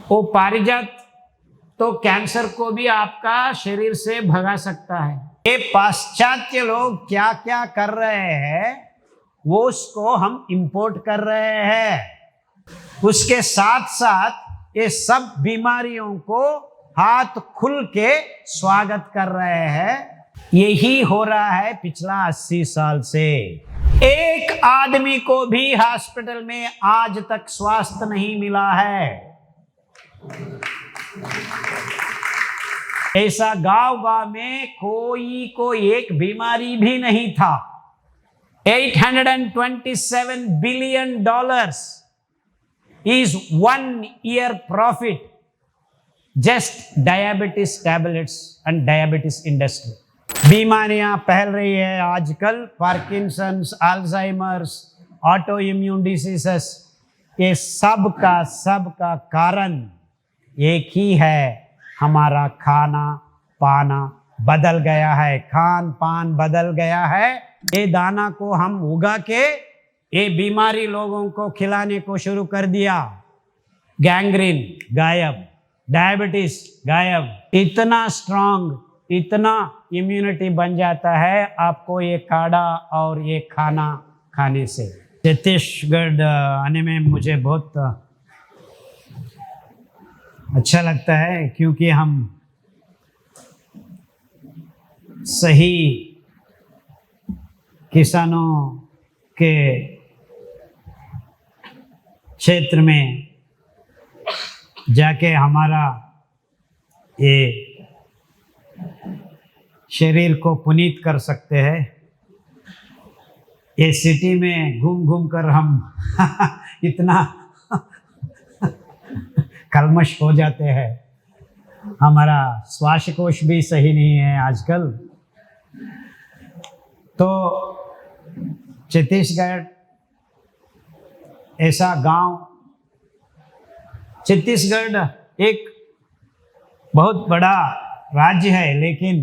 वो पारिजात तो कैंसर को भी आपका शरीर से भगा सकता है। ये पाश्चात्य लोग क्या क्या कर रहे हैं वो उसको हम इंपोर्ट कर रहे हैं। उसके साथ साथ ये सब बीमारियों को हाथ खुल के स्वागत कर रहे हैं। यही हो रहा है पिछला 80 साल से। एक आदमी को भी हॉस्पिटल में आज तक स्वास्थ्य नहीं मिला है। ऐसा गांव में कोई एक बीमारी भी नहीं था। $827 billion is 1 year profit, just diabetes tablets and diabetes industry. बीमारियां फैल रही है आजकल, Parkinson's, Alzheimer's, auto immune diseases. ये सब का कारण एक ही है, हमारा खाना पाना बदल गया है, खान पान बदल गया है। ये दाना को हम उगा के ये बीमारी लोगों को खिलाने को शुरू कर दिया। गैंग्रीन गायब, डायबिटीज गायब। इतना स्ट्रांग, इतना इम्यूनिटी बन जाता है आपको ये काढ़ा और ये खाना खाने से। छत्तीसगढ़ आने में मुझे बहुत अच्छा लगता है, क्योंकि हम सही किसानों के क्षेत्र में जाके हमारा ये शरीर को पुनीत कर सकते हैं। ये सिटी में घूम घूम कर हम इतना कलमश हो जाते हैं। हमारा श्वासकोश भी सही नहीं है आजकल। तो छत्तीसगढ़ ऐसा गांव, छत्तीसगढ़ एक बहुत बड़ा राज्य है, लेकिन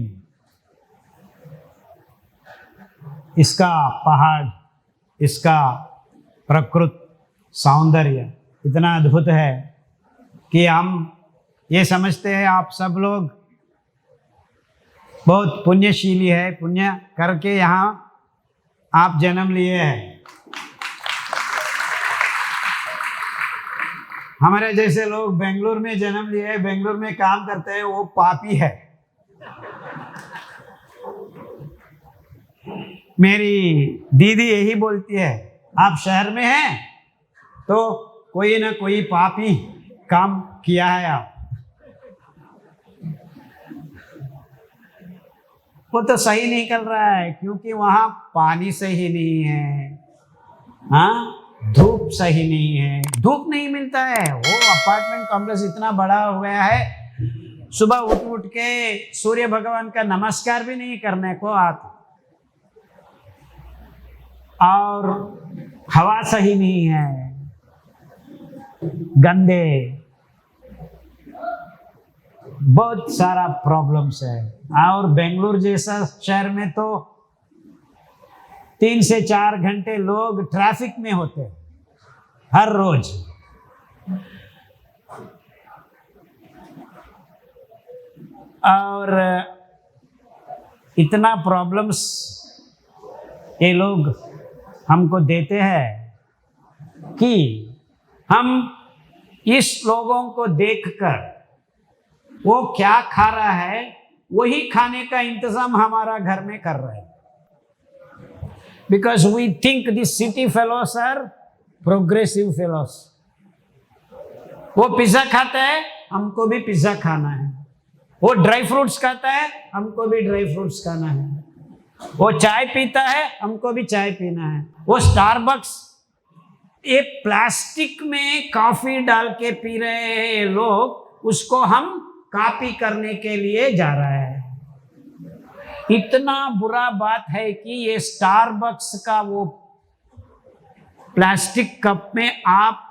इसका पहाड़, इसका प्रकृति सौंदर्य इतना अद्भुत है कि हम ये समझते हैं आप सब लोग बहुत पुण्यशीली है, पुण्य करके यहाँ आप जन्म लिए हैं। हमारे जैसे लोग बेंगलुरु में जन्म लिए, बेंगलुरु में काम करते हैं, वो पापी है। मेरी दीदी यही बोलती है, आप शहर में हैं तो कोई ना कोई पापी काम किया है आप। वो तो सही निकल रहा है, क्योंकि वहां पानी सही नहीं है, हाँ, धूप सही नहीं है, धूप नहीं मिलता है। वो अपार्टमेंट कॉम्प्लेक्स इतना बड़ा हो गया है, सुबह उठ के सूर्य भगवान का नमस्कार भी नहीं करने को आता। और हवा सही नहीं है, गंदे, बहुत सारा प्रॉब्लम्स है। और बेंगलुरु जैसा शहर में तो 3 से 4 घंटे लोग ट्रैफिक में होते हैं हर रोज। और इतना प्रॉब्लम्स ये लोग हमको देते हैं कि हम इस लोगों को देखकर वो क्या खा रहा है वही खाने का इंतजाम हमारा घर में कर रहे हैं। Because we think this city fellows are progressive fellows. वो पिज्जा खाता है, हमको भी पिज्जा खाना है। वो ड्राई फ्रूट्स खाता है, हमको भी ड्राई फ्रूट्स खाना है। वो चाय पीता है, हमको भी चाय पीना है। वो स्टारबक्स ये प्लास्टिक में कॉफी डाल के पी रहे हैं लोग, उसको हम कॉपी करने के लिए जा रहा है। इतना बुरा बात है कि ये स्टारबक्स का वो प्लास्टिक कप में आप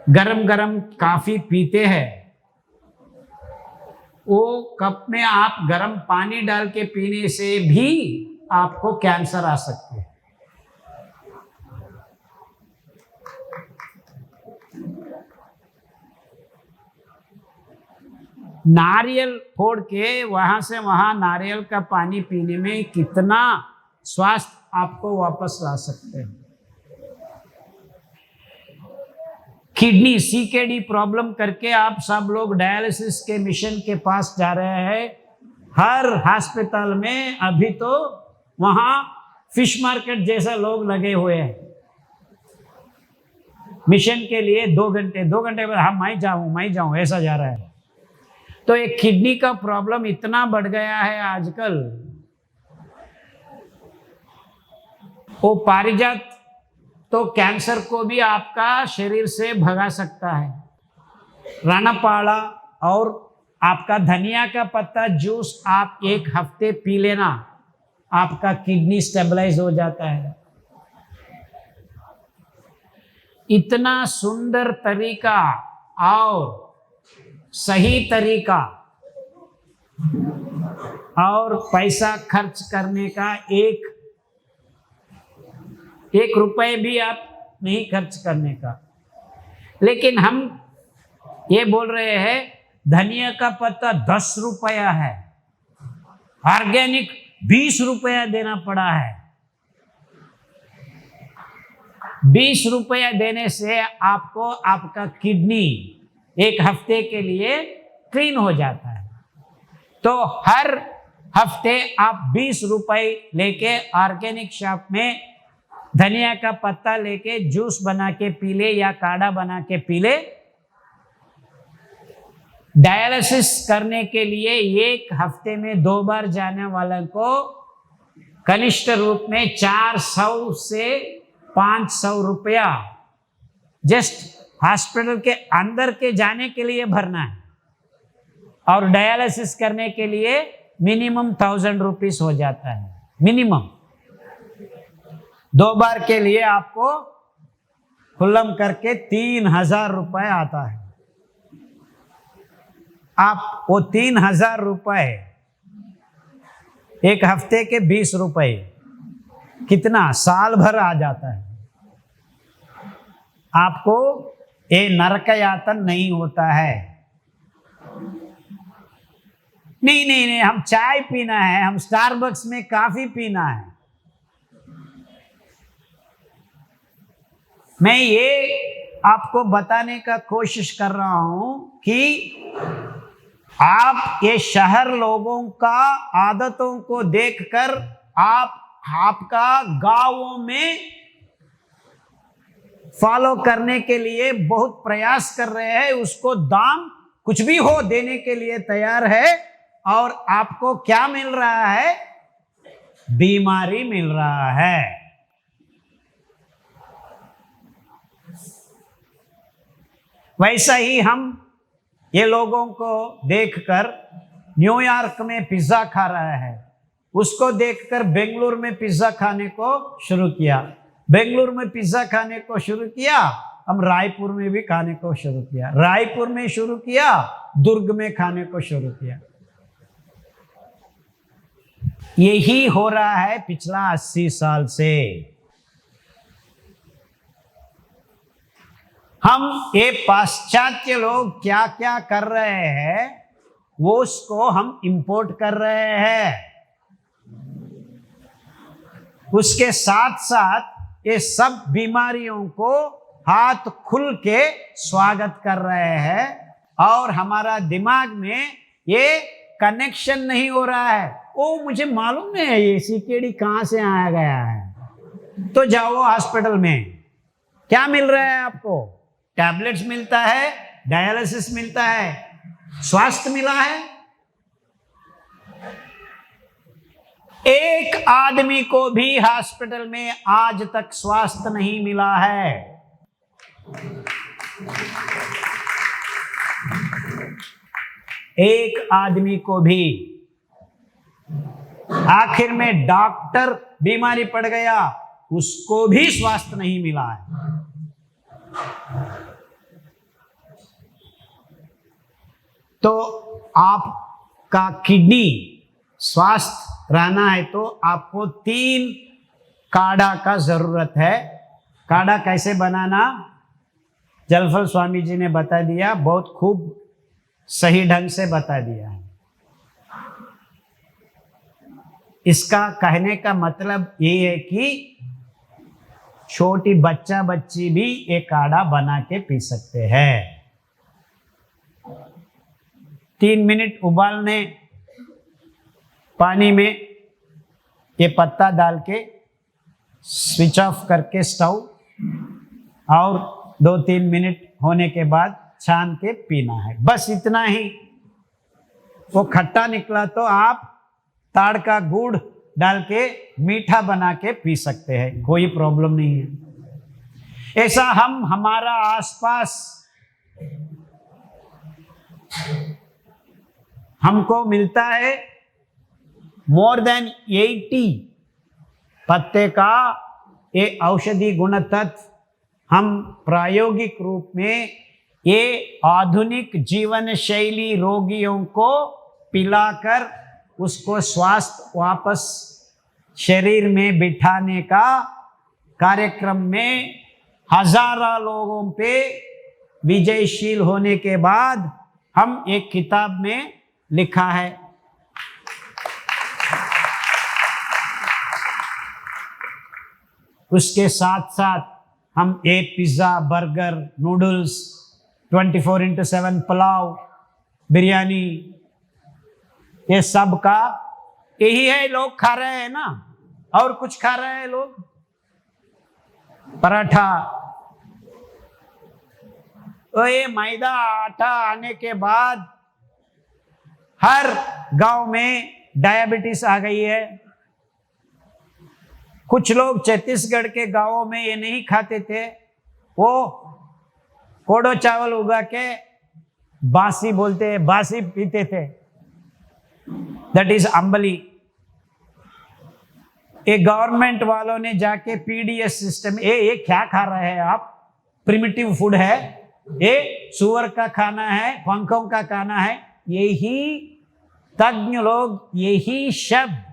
गरम गरम कॉफी पीते हैं, वो कप में आप गरम पानी डाल के पीने से भी आपको कैंसर आ सकते हैं। नारियल फोड़ के वहां से वहां नारियल का पानी पीने में कितना स्वास्थ्य आपको वापस ला सकते हैं। किडनी सीकेडी प्रॉब्लम करके आप सब लोग डायलिसिस के मिशन के पास जा रहे हैं। हर हॉस्पिटल में अभी तो वहां फिश मार्केट जैसा लोग लगे हुए हैं मिशन के लिए। 2 घंटे बाद हम मैं जाऊं ऐसा जा रहा है। तो एक किडनी का प्रॉब्लम इतना बढ़ गया है आजकल। वो पारिजात तो कैंसर को भी आपका शरीर से भगा सकता है। रानापाला और आपका धनिया का पत्ता जूस आप 1 हफ्ते पी लेना, आपका किडनी स्टेबलाइज हो जाता है। इतना सुंदर तरीका और सही तरीका और पैसा खर्च करने का एक रुपए भी आप नहीं खर्च करने का। लेकिन हम ये बोल रहे हैं धनिया का पत्ता 10 रुपया है, ऑर्गेनिक 20 रुपया देना पड़ा है। 20 रुपया देने से आपको आपका किडनी 1 हफ्ते के लिए क्लीन हो जाता है। तो हर हफ्ते आप 20 रुपए लेके ऑर्गेनिक शॉप में धनिया का पत्ता लेके जूस बना के पी ले या काढ़ा बना के पी ले। डायलिसिस करने के लिए 1 हफ्ते में 2 बार जाने वाले को कनिष्ठ रूप में 400 से 500 रुपया जस्ट हॉस्पिटल के अंदर के जाने के लिए भरना है, और डायलिसिस करने के लिए मिनिमम 1000 रुपीस हो जाता है। मिनिमम 2 बार के लिए आपको खुल्लम करके 3000 रुपए आता है। आप वो 3000 रुपए 1 हफ्ते के 20 रुपए कितना साल भर आ जाता है। आपको ये नरक यातन नहीं होता है। नहीं, हम चाय पीना है, हम स्टारबक्स में कॉफी पीना है। मैं ये आपको बताने का कोशिश कर रहा हूं कि आप ये शहर लोगों का आदतों को देखकर आपका गांवों में फॉलो करने के लिए बहुत प्रयास कर रहे हैं। उसको दाम कुछ भी हो देने के लिए तैयार है, और आपको क्या मिल रहा है? बीमारी मिल रहा है। वैसा ही हम ये लोगों को देखकर न्यूयॉर्क में पिज्जा खा रहा है, उसको देखकर बेंगलुरु में पिज्जा खाने को शुरू किया। बेंगलुरु में पिज्जा खाने को शुरू किया, हम रायपुर में भी खाने को शुरू किया। रायपुर में शुरू किया, दुर्ग में खाने को शुरू किया। यही हो रहा है पिछला 80 साल से। हम ये पाश्चात्य लोग क्या क्या कर रहे हैं वो उसको हम इंपोर्ट कर रहे हैं। उसके साथ साथ ये सब बीमारियों को हाथ खुल के स्वागत कर रहे हैं, और हमारा दिमाग में ये कनेक्शन नहीं हो रहा है। ओ मुझे मालूम नहीं है ये सीकेडी कहां से आया गया है। तो जाओ हॉस्पिटल में, क्या मिल रहा है आपको? टैबलेट्स मिलता है, डायलिसिस मिलता है, स्वास्थ्य मिला है। एक आदमी को भी हॉस्पिटल में आज तक स्वास्थ्य नहीं मिला है। एक आदमी को भी। आखिर में डॉक्टर बीमारी पड़ गया, उसको भी स्वास्थ्य नहीं मिला है। तो आपका किडनी स्वस्थ रहना है तो आपको 3 काढ़ा का जरूरत है। काढ़ा कैसे बनाना जलफल स्वामी जी ने बता दिया, बहुत खूब सही ढंग से बता दिया है। इसका कहने का मतलब ये है कि छोटी बच्चा बच्ची भी ये काढ़ा बना के पी सकते हैं। 3 मिनट उबालने पानी में ये पत्ता डाल के स्विच ऑफ करके स्टोव, और 2-3 मिनट होने के बाद छान के पीना है, बस इतना ही। वो खट्टा निकला तो आप ताड़ का गुड़ डाल के मीठा बना के पी सकते हैं, कोई प्रॉब्लम नहीं है। ऐसा हम हमारा आसपास हमको मिलता है मोर देन 80 पत्ते का ये औषधि गुण तत्व हम प्रायोगिक रूप में ये आधुनिक जीवन शैली रोगियों को पिलाकर उसको स्वास्थ्य वापस शरीर में बिठाने का कार्यक्रम में हजारों लोगों पे विजयशील होने के बाद हम एक किताब में लिखा है। उसके साथ साथ हम एक pizza, burger, noodles, 24x7 pulao, biryani, ये सब का यही है, लोग खा रहे हैं ना। और कुछ खा रहे हैं लोग, पराठा। तो ये मैदा आटा आने के बाद हर गांव में डायबिटीज आ गई है। कुछ लोग छत्तीसगढ़ के गांवों में ये नहीं खाते थे, वो कोडो चावल उगा के बासी बोलते हैं, बासी पीते थे, दैट इज अंबली। ये गवर्नमेंट वालों ने जाके पीडीएस सिस्टम, ये क्या खा रहे हैं आप, प्रिमिटिव फूड है, ये सुअर का खाना है, पंखों का खाना है। यही तज्ञ लोग यही शब्द,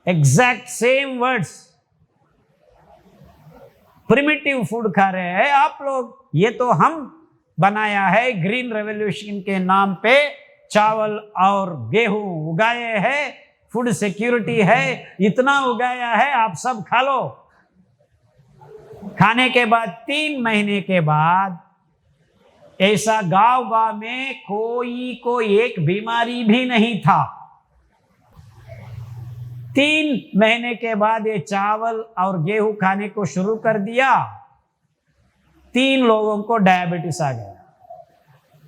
exact same words, primitive food खा रहे हैं आप लोग। ये तो हम बनाया है ग्रीन रेवोल्यूशन के नाम पे, चावल और गेहूं उगाए हैं, फूड सिक्योरिटी है, इतना उगाया है, आप सब खा लो। खाने के बाद 3 महीने के बाद ऐसा गांव गांव में कोई को एक बीमारी भी नहीं था। 3 महीने के बाद ये चावल और गेहूं खाने को शुरू कर दिया, 3 लोगों को डायबिटीज आ गया,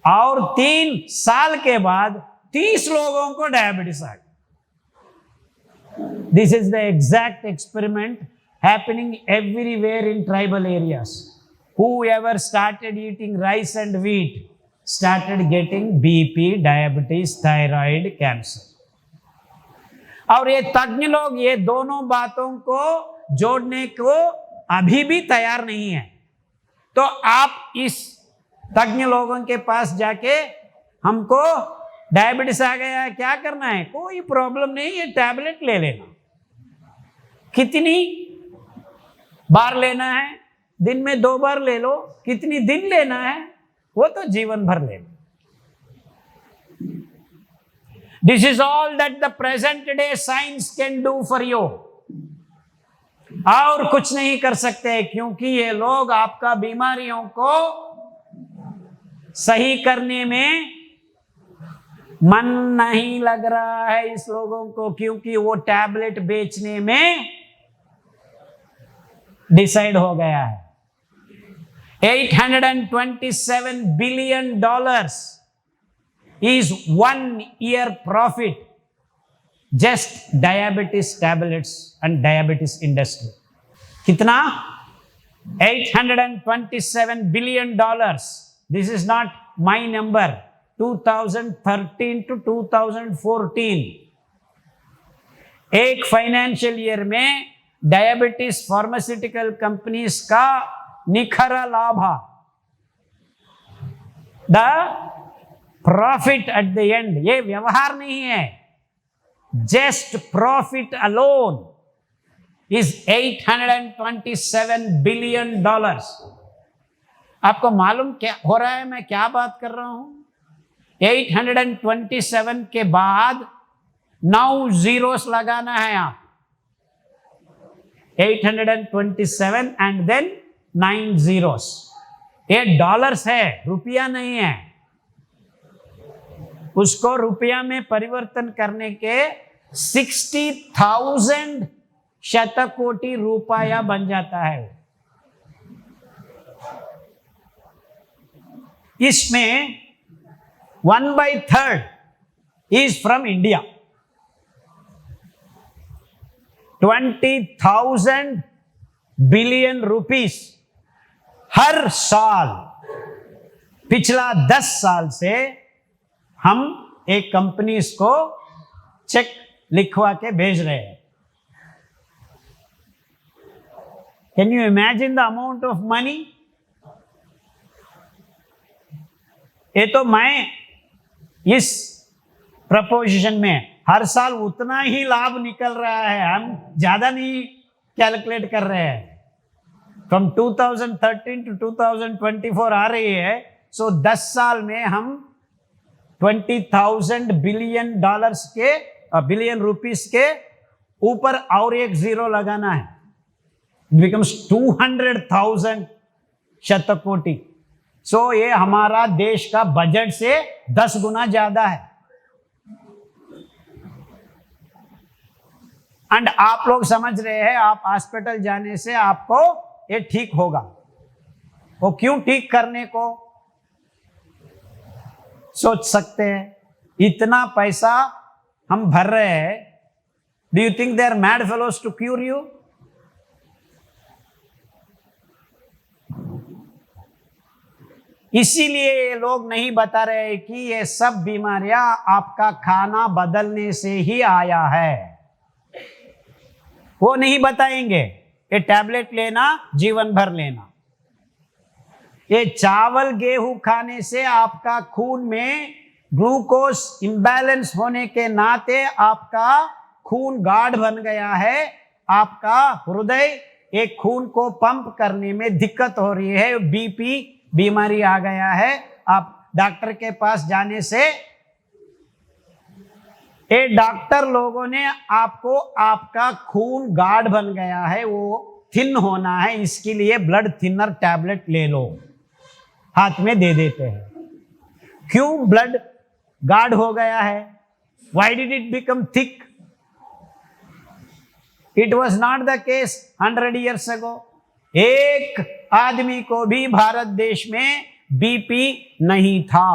और 3 साल के बाद 30 लोगों को डायबिटीज आ गया। This is the exact experiment happening everywhere in tribal areas. Whoever started eating rice and wheat started getting BP, diabetes, thyroid, cancer. और ये तज्ञ लोग ये दोनों बातों को जोड़ने को अभी भी तैयार नहीं है। तो आप इस तज्ञ लोगों के पास जाके हमको डायबिटीज आ गया है, क्या करना है, कोई प्रॉब्लम नहीं, ये टैबलेट ले लेना। कितनी बार लेना है, दिन में 2 बार ले लो, कितनी दिन लेना है वो तो जीवन भर ले लो। This is all that the present day science can do for you. और कुछ नहीं कर सकते, क्योंकि ये लोग आपका बीमारियों को सही करने में मन नहीं लग रहा है इस लोगों को, क्योंकि वो टैबलेट बेचने में डिसाइड हो गया है। $827 billion is 1 year profit, just diabetes tablets and diabetes industry. कितना? $827 billion. This is not my number. 2013 to 2014 एक फाइनेंशियल ईयर में डायबिटीज फार्मास्यूटिकल कंपनीज का निखरा लाभ, the profit at the end, ये व्यवहार नहीं है, just profit alone is $827 billion। आपको मालूम क्या हो रहा है, मैं क्या बात कर रहा हूं? 827 के बाद 9 zeros लगाना है आप। 827 एंड देन 9 zeros। ये डॉलर्स है, रुपया नहीं है। उसको रुपया में परिवर्तन करने के 60,000 शतकोटि रुपया बन जाता है। इसमें 1/3 is from India. 20,000 billion rupees हर साल पिछला 10 साल से हम एक कंपनीज को चेक लिखवा के भेज रहे हैं। Can you imagine the amount of money? ये तो मैं इस प्रपोजिशन में हर साल उतना ही लाभ निकल रहा है, हम ज्यादा नहीं कैलकुलेट कर रहे हैं। फ्रॉम 2013 टू 2024 आ रही है, सो 10 साल में हम 20,000 बिलियन डॉलर्स के बिलियन रुपीस के ऊपर और एक जीरो लगाना है। It becomes 200,000 शतकोटि। सो ये हमारा देश का बजट से 10 गुना ज्यादा है। एंड आप लोग समझ रहे हैं, आप हॉस्पिटल जाने से आपको ये ठीक होगा। वो क्यों ठीक करने को सोच सकते हैं? इतना पैसा हम भर रहे हैं। Do you think they are mad fellows to cure you? इसीलिए ये लोग नहीं बता रहे कि ये सब बीमारियां आपका खाना बदलने से ही आया है। वो नहीं बताएंगे। ये टैबलेट लेना, जीवन भर लेना। ये चावल गेहूं खाने से आपका खून में ग्लूकोज इम्बैलेंस होने के नाते आपका खून गाढ़ बन गया है। आपका हृदय एक खून को पंप करने में दिक्कत हो रही है, बीपी बीमारी आ गया है। आप डॉक्टर के पास जाने से ये डॉक्टर लोगों ने आपको, आपका खून गाढ़ बन गया है, वो थिन होना है, इसके लिए ब्लड थिनर टैबलेट ले लो, हाथ में दे देते हैं। क्यों ब्लड गाढ़ हो गया है? Why did it become thick? It was not the case 100 years ago। एक आदमी को भी भारत देश में बीपी नहीं था।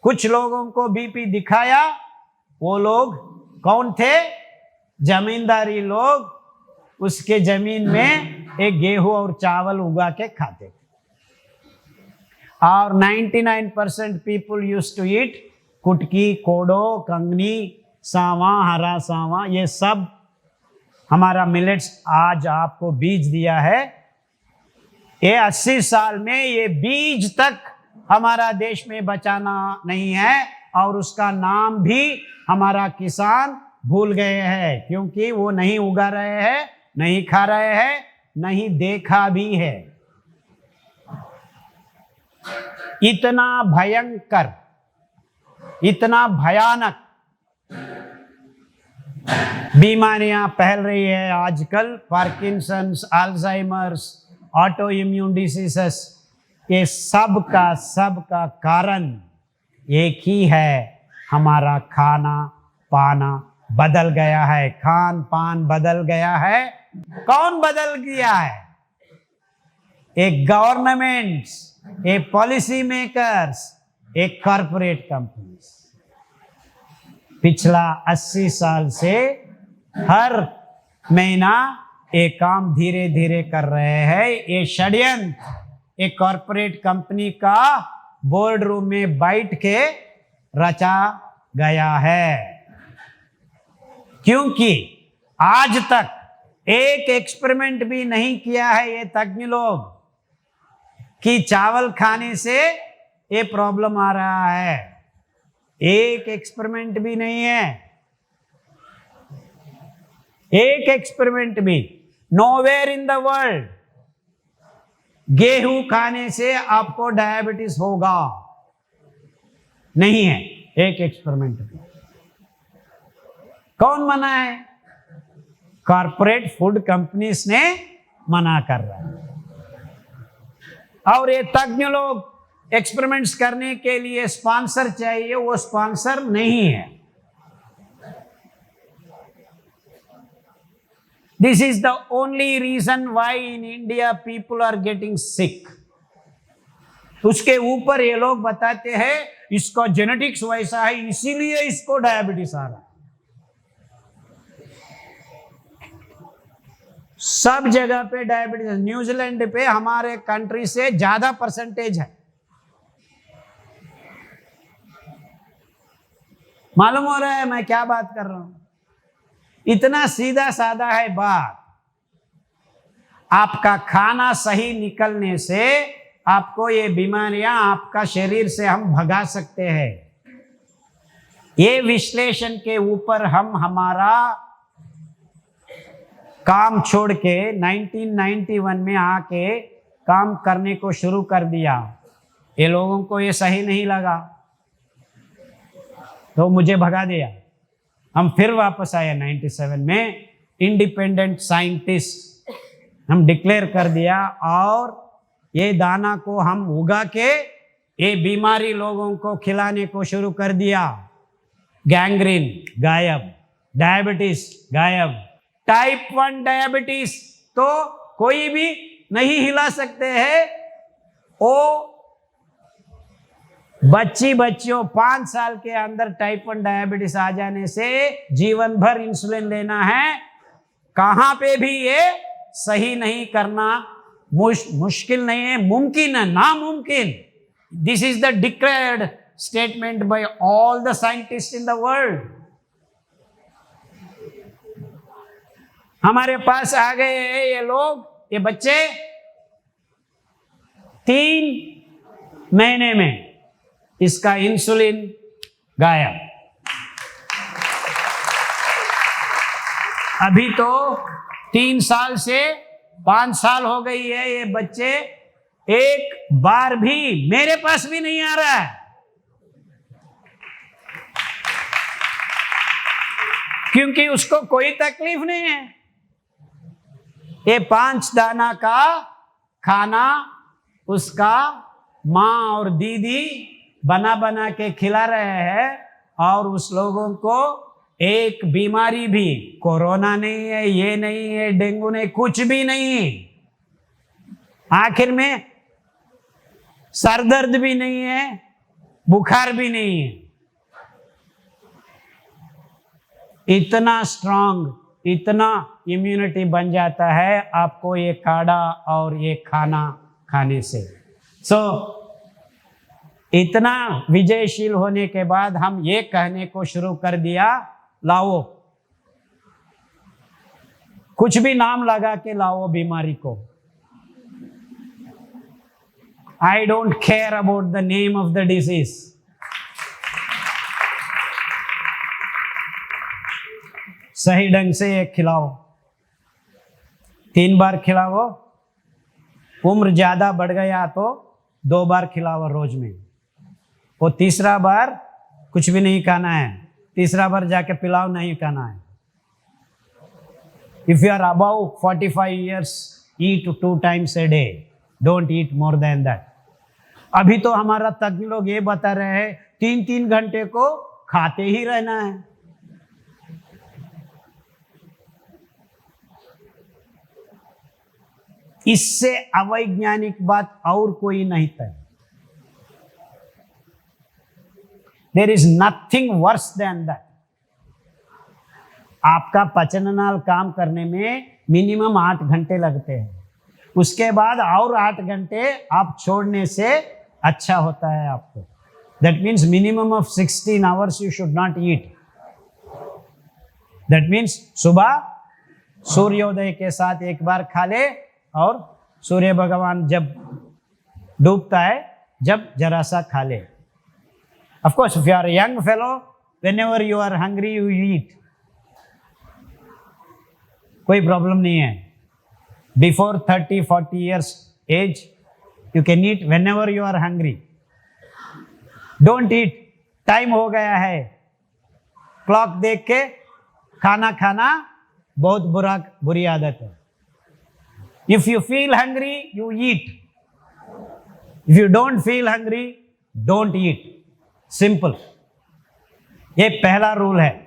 कुछ लोगों को बीपी दिखाया, वो लोग कौन थे? जमींदारी लोग। उसके जमीन में एक गेहूं और चावल उगा के खाते थे। और 99% पीपल यूज्ड टू ईट कुटकी, कोडो, कंगनी, सावा, हरा सावा। ये सब हमारा मिलेट्स आज आपको बीज दिया है। ये 80 साल में ये बीज तक हमारा देश में बचाना नहीं है, और उसका नाम भी हमारा किसान भूल गए हैं, क्योंकि वो नहीं उगा रहे हैं, नहीं खा रहे हैं, नहीं देखा भी है। इतना भयंकर, इतना भयानक बीमारियां फैल रही है आजकल। Parkinson's, Alzheimer's, auto immune diseases, ये सब का कारण एक ही है। हमारा खाना पाना बदल गया है, खान पान बदल गया है। कौन बदल गया है? एक गवर्नमेंट्स, एक पॉलिसी मेकर्स, एक कॉरपोरेट कंपनीज। पिछला 80 साल से हर महीना एक काम धीरे धीरे कर रहे हैं। ये षड्यंत्र एक कॉरपोरेट कंपनी का बोर्ड रूम में बैठ के रचा गया है, क्योंकि आज तक एक एक्सपेरिमेंट भी नहीं किया है ये तज्ञ लोग कि चावल खाने से ये प्रॉब्लम आ रहा है। एक एक्सपेरिमेंट भी नहीं है, एक एक्सपेरिमेंट भी। नोवेयर इन द वर्ल्ड गेहूं खाने से आपको डायबिटीज होगा। नहीं है एक एक्सपेरिमेंट भी। कौन मना है? कॉर्पोरेट फूड कंपनीज ने मना कर रहा है। और ये तज्ञ लोग एक्सपेरिमेंट्स करने के लिए स्पॉन्सर चाहिए, वो स्पॉन्सर नहीं है। This is the only reason why in India people are getting sick. उसके ऊपर ये लोग बताते हैं इसका जेनेटिक्स वैसा है इसीलिए इसको डायबिटीज आ रहा है। सब जगह पे डायबिटीज, न्यूजीलैंड पे हमारे कंट्री से ज्यादा परसेंटेज है। मालूम हो रहा है मैं क्या बात कर रहा हूं? इतना सीधा साधा है बात। आपका खाना सही निकलने से आपको ये बीमारियां आपका शरीर से हम भगा सकते हैं। ये विश्लेषण के ऊपर हम हमारा काम छोड़ के 1991 में आके काम करने को शुरू कर दिया। ये लोगों को ये सही नहीं लगा तो मुझे भगा दिया। हम फिर वापस आए 97 में, इंडिपेंडेंट साइंटिस्ट हम डिक्लेयर कर दिया और ये दाना को हम उगा के ये बीमारी लोगों को खिलाने को शुरू कर दिया। गैंग्रीन गायब, डायबिटीज गायब। टाइप 1 डायबिटीज तो कोई भी नहीं हिला सकते हैं। वो बच्चियों 5 साल के अंदर टाइप 1 डायबिटीज आ जाने से जीवन भर इंसुलिन लेना है। कहां पे भी ये सही नहीं करना मुश्किल नहीं है, मुमकिन है, नामुमकिन। This is the declared statement by all the scientist in the world. हमारे पास आ गए हैं ये लोग, ये बच्चे 3 महीने में इसका इंसुलिन गायब। अभी तो 3 साल से 5 साल हो गई है, ये बच्चे एक बार भी मेरे पास भी नहीं आ रहा है। क्योंकि उसको कोई तकलीफ नहीं है। ये 5 दाना का खाना उसका माँ और दीदी बना बना के खिला रहे हैं और उस लोगों को एक बीमारी भी, कोरोना नहीं है, ये नहीं है, डेंगू नहीं, कुछ भी नहीं। आखिर में सरदर्द भी नहीं है, बुखार भी नहीं है। इतना स्ट्रांग, इतना इम्यूनिटी बन जाता है आपको ये काढ़ा और ये खाना खाने से। इतना विजयशील होने के बाद हम ये कहने को शुरू कर दिया, लाओ कुछ भी नाम लगा के लाओ बीमारी को। I don't care about the name of the disease. सही ढंग से ये खिलाओ, 3 बार खिलाओ। उम्र ज्यादा बढ़ गया तो 2 बार खिलाओ रोज में। वो तीसरा बार कुछ भी नहीं खाना है, तीसरा बार जाके पिलाओ नहीं खाना है। If you are above 45 years, eat 2 times a day, don't eat more than that। अभी तो हमारा तज्ञ लोग ये बता रहे हैं 3-3 घंटे को खाते ही रहना है। इससे अवैज्ञानिक बात और कोई नहीं था। There is nothing worse than that। आपका पाचननाल काम करने में मिनिमम 8 घंटे लगते हैं, उसके बाद और 8 घंटे आप छोड़ने से अच्छा होता है आपको। That means minimum of 16 hours you should not eat। That means सुबह सूर्योदय के साथ एक बार खा ले और सूर्य भगवान जब डूबता है जब जरा सा खा ले। Of course, if you are a young fellow, whenever you are hungry, you eat। कोई प्रॉब्लम नहीं है। Before 30-40 years age, you can eat whenever you are hungry। Don't eat time हो गया है, क्लॉक देख के खाना खाना बहुत बुरी आदत है। If you feel hungry you eat, if you don't feel hungry don't eat, simple. ये पहला रूल है।